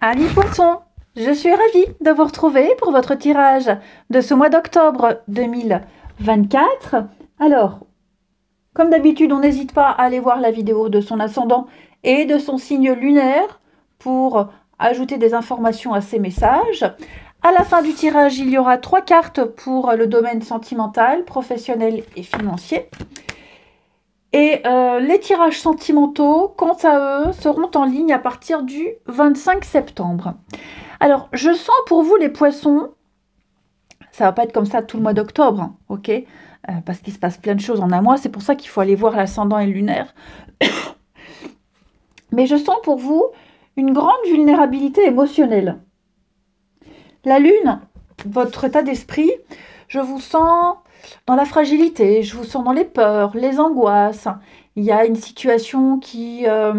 Amis Poissons, je suis ravie de vous retrouver pour votre tirage de ce mois d'octobre 2024. Alors, comme d'habitude, on n'hésite pas à aller voir la vidéo de son ascendant et de son signe lunaire pour ajouter des informations à ces messages. À la fin du tirage, il y aura 3 cartes pour le domaine sentimental, professionnel et financier. Et les tirages sentimentaux, quant à eux, seront en ligne à partir du 25 septembre. Alors, je sens pour vous les poissons, ça va pas être comme ça tout le mois d'octobre, hein, ok, parce qu'il se passe plein de choses en un mois, c'est pour ça qu'il faut aller voir l'ascendant et le lunaire. Mais je sens pour vous une grande vulnérabilité émotionnelle. La lune, votre état d'esprit, je vous sens dans la fragilité, je vous sens dans les peurs, les angoisses. Il y a une situation qui va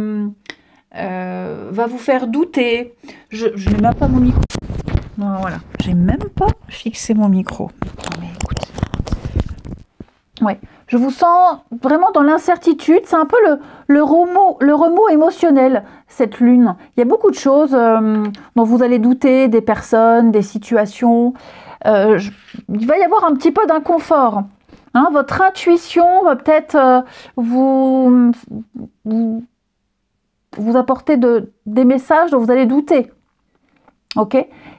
vous faire douter. Je n'ai même pas mon micro. Non, voilà, j'ai même pas fixé mon micro. Mais écoute. Ouais, je vous sens vraiment dans l'incertitude. C'est un peu le remous émotionnel, cette lune. Il y a beaucoup de choses dont vous allez douter, des personnes, des situations. Il va y avoir un petit peu d'inconfort. Hein, votre intuition va peut-être vous apporter des messages dont vous allez douter. Ok ?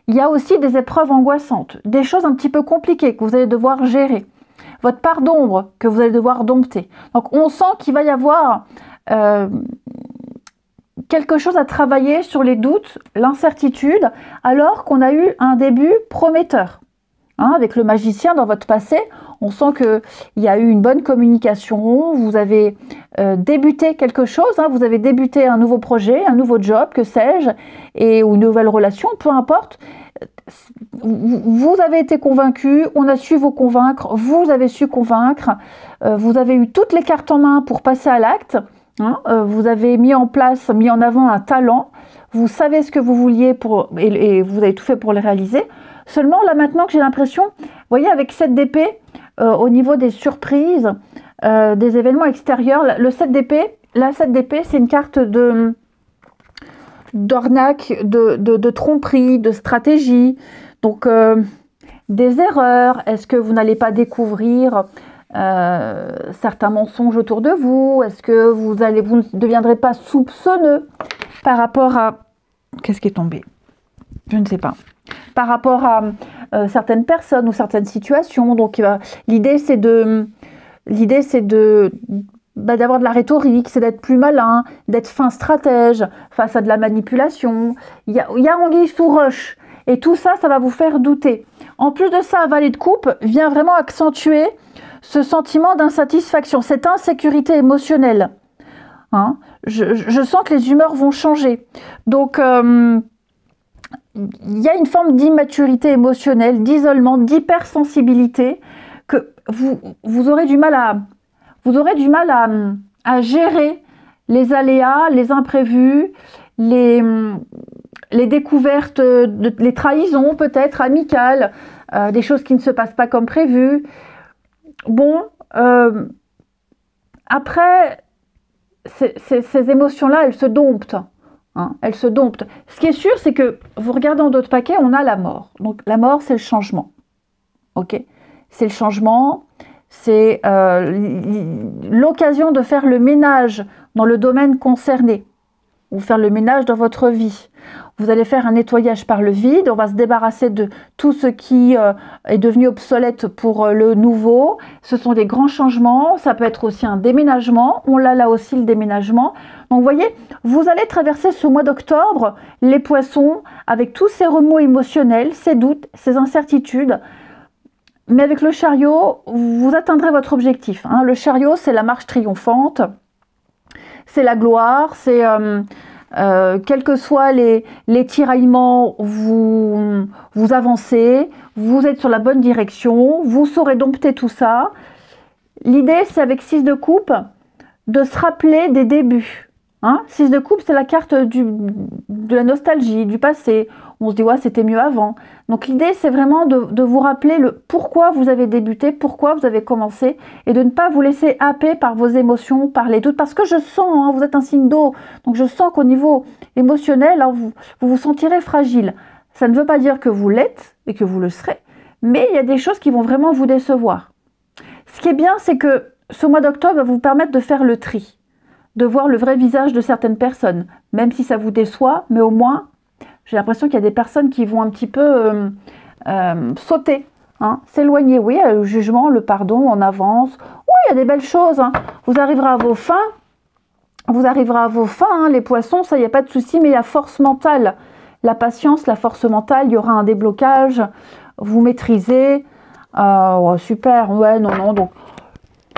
Il y a aussi des épreuves angoissantes, des choses un petit peu compliquées que vous allez devoir gérer. Votre part d'ombre que vous allez devoir dompter. Donc on sent qu'il va y avoir quelque chose à travailler sur les doutes, l'incertitude, alors qu'on a eu un début prometteur. Hein, avec le magicien dans votre passé, on sent qu'il y a eu une bonne communication, vous avez débuté quelque chose, hein, vous avez débuté un nouveau projet, un nouveau job, que sais-je, ou une nouvelle relation, peu importe. Vous avez été convaincu, on a su vous convaincre, vous avez su convaincre, vous avez eu toutes les cartes en main pour passer à l'acte, hein, vous avez mis en avant un talent, vous savez ce que vous vouliez et vous avez tout fait pour le réaliser. Seulement, là maintenant que j'ai l'impression, vous voyez, avec 7 d'épée, au niveau des surprises, des événements extérieurs, le 7 d'épée, la 7 d'épée, c'est une carte d'arnaque, de tromperie, de stratégie. Donc, des erreurs. Est-ce que vous n'allez pas découvrir certains mensonges autour de vous? Est-ce que vous ne deviendrez pas soupçonneux par rapport à... Qu'est-ce qui est tombé? Je ne sais pas. Par rapport à certaines personnes ou certaines situations. Donc, l'idée, c'est d'avoir de la rhétorique, c'est d'être plus malin, d'être fin stratège face à de la manipulation. Il y a anguille sous roche. Et tout ça, ça va vous faire douter. En plus de ça, valet de coupe vient vraiment accentuer ce sentiment d'insatisfaction, cette insécurité émotionnelle. Hein, je sens que les humeurs vont changer. Donc, il y a une forme d'immaturité émotionnelle, d'isolement, d'hypersensibilité que vous aurez du mal à gérer les aléas, les imprévus, les découvertes, les trahisons peut-être amicales, des choses qui ne se passent pas comme prévu. Bon, après, ces émotions-là, elles se domptent. Hein, elles se domptent. Ce qui est sûr, c'est que vous regardez dans d'autres paquets, on a la mort. Donc la mort, c'est le changement. Ok ? C'est le changement, c'est l'occasion de faire le ménage dans le domaine concerné, ou faire le ménage dans votre vie. Vous allez faire un nettoyage par le vide, on va se débarrasser de tout ce qui est devenu obsolète pour le nouveau. Ce sont des grands changements, ça peut être aussi un déménagement, on l'a là aussi le déménagement. Donc vous voyez, vous allez traverser ce mois d'octobre, les poissons, avec tous ces remous émotionnels, ces doutes, ces incertitudes. Mais avec le chariot, vous atteindrez votre objectif. Hein. Le chariot, c'est la marche triomphante, c'est la gloire, c'est... quels que soient les tiraillements, vous avancez, vous êtes sur la bonne direction, vous saurez dompter tout ça. L'idée, c'est avec 6 de coupe, de se rappeler des débuts. Hein, 6 de coupe, c'est la carte de la nostalgie, du passé. On se dit, ouais, c'était mieux avant. Donc l'idée, c'est vraiment de vous rappeler le pourquoi vous avez débuté, pourquoi vous avez commencé, et de ne pas vous laisser happer par vos émotions, par les doutes. Parce que je sens, hein, vous êtes un signe d'eau, donc je sens qu'au niveau émotionnel, hein, vous sentirez fragile. Ça ne veut pas dire que vous l'êtes et que vous le serez, mais il y a des choses qui vont vraiment vous décevoir. Ce qui est bien, c'est que ce mois d'octobre va vous permettre de faire le tri, de voir le vrai visage de certaines personnes, même si ça vous déçoit, mais au moins, j'ai l'impression qu'il y a des personnes qui vont un petit peu sauter, hein, s'éloigner. Oui, le jugement, le pardon, on avance. Oui, il y a des belles choses. Hein. Vous arriverez à vos fins. Vous arriverez à vos fins, hein, les poissons, ça, il n'y a pas de souci, mais la force mentale, la patience, la force mentale, il y aura un déblocage, vous maîtrisez. Ouais, super, ouais, non, non. Donc,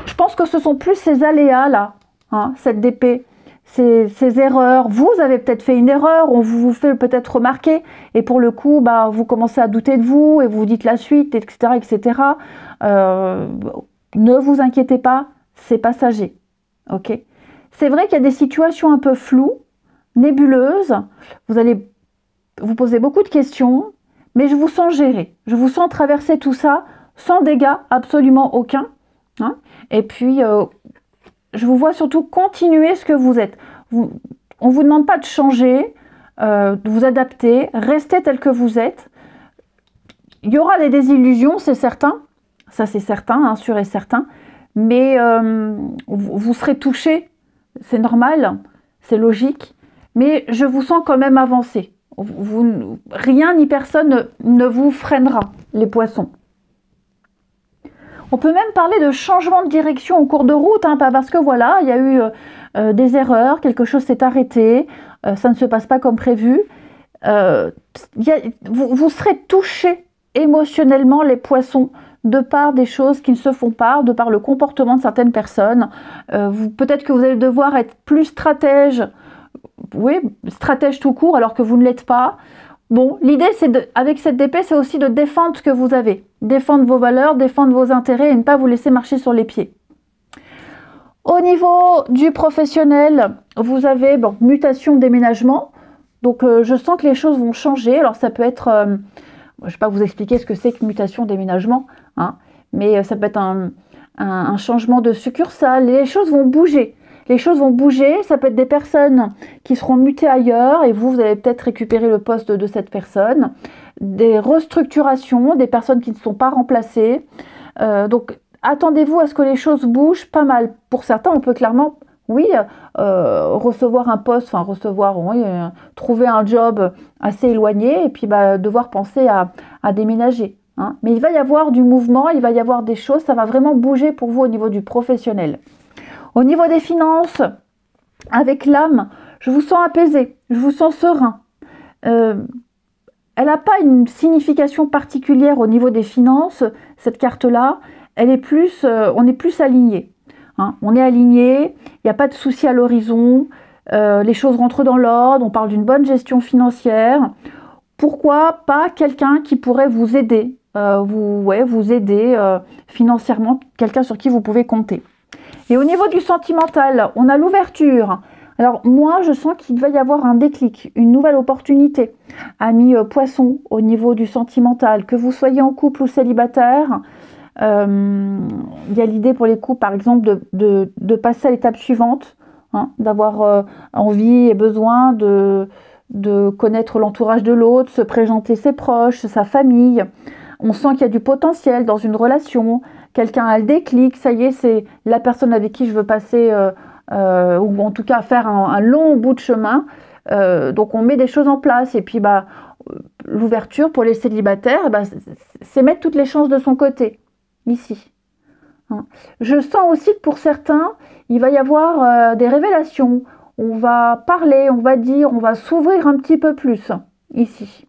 je pense que ce sont plus ces aléas-là, hein, cette DP, ces erreurs. Vous avez peut-être fait une erreur, on vous fait peut-être remarquer, et pour le coup, bah, vous commencez à douter de vous, et vous dites la suite, etc. etc. Ne vous inquiétez pas, c'est passager. Ok. C'est vrai qu'il y a des situations un peu floues, nébuleuses, vous allez vous poser beaucoup de questions, mais je vous sens gérer, je vous sens traverser tout ça sans dégâts absolument aucun. Hein. Et puis, je vous vois surtout continuer ce que vous êtes. On ne vous demande pas de changer, de vous adapter, restez tel que vous êtes. Il y aura des désillusions, c'est certain, ça c'est certain, hein, sûr et certain, mais vous serez touché, c'est normal, c'est logique, mais je vous sens quand même avancer. Rien ni personne ne vous freinera, les poissons. On peut même parler de changement de direction en cours de route, hein, parce que voilà, il y a eu des erreurs, quelque chose s'est arrêté, ça ne se passe pas comme prévu. Vous serez touchés émotionnellement, les poissons, de par des choses qui ne se font pas, de par le comportement de certaines personnes. Peut-être que vous allez devoir être plus stratège, oui, stratège tout court, alors que vous ne l'êtes pas. Bon, l'idée, avec cette DP, c'est aussi de défendre ce que vous avez. Défendre vos valeurs, défendre vos intérêts et ne pas vous laisser marcher sur les pieds. Au niveau du professionnel, vous avez mutation, déménagement. Donc, je sens que les choses vont changer. Alors, ça peut être... je ne vais pas vous expliquer ce que c'est que mutation, déménagement. Hein, mais ça peut être un changement de succursale. Les choses vont bouger. Les choses vont bouger, ça peut être des personnes qui seront mutées ailleurs et vous allez peut-être récupérer le poste de cette personne. Des restructurations, des personnes qui ne sont pas remplacées. Donc, attendez-vous à ce que les choses bougent pas mal. Pour certains, on peut clairement, oui, recevoir un poste, enfin trouver un job assez éloigné et puis devoir penser à déménager. Hein. Mais il va y avoir du mouvement, il va y avoir des choses, ça va vraiment bouger pour vous au niveau du professionnel. Au niveau des finances, avec l'âme, je vous sens apaisé, je vous sens serein. Elle n'a pas une signification particulière au niveau des finances, cette carte-là. Elle est plus, on est plus aligné. Hein. On est aligné, il n'y a pas de souci à l'horizon, les choses rentrent dans l'ordre, on parle d'une bonne gestion financière. Pourquoi pas quelqu'un qui pourrait vous aider, vous aider financièrement, quelqu'un sur qui vous pouvez compter. Et au niveau du sentimental, on a l'ouverture. Alors moi, je sens qu'il va y avoir un déclic, une nouvelle opportunité. Amis poissons, au niveau du sentimental, que vous soyez en couple ou célibataire, il y a l'idée pour les couples, par exemple, de passer à l'étape suivante, hein, d'avoir envie et besoin de connaître l'entourage de l'autre, se présenter ses proches, sa famille. On sent qu'il y a du potentiel dans une relation. Quelqu'un a le déclic, ça y est, c'est la personne avec qui je veux passer, ou en tout cas faire un long bout de chemin. Donc on met des choses en place. Et puis l'ouverture pour les célibataires, c'est mettre toutes les chances de son côté, ici. Hein. Je sens aussi que pour certains, il va y avoir des révélations. On va parler, on va dire, on va s'ouvrir un petit peu plus, ici.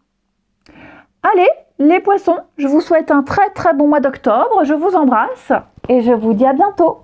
Allez, les poissons, je vous souhaite un très très bon mois d'octobre. Je vous embrasse et je vous dis à bientôt.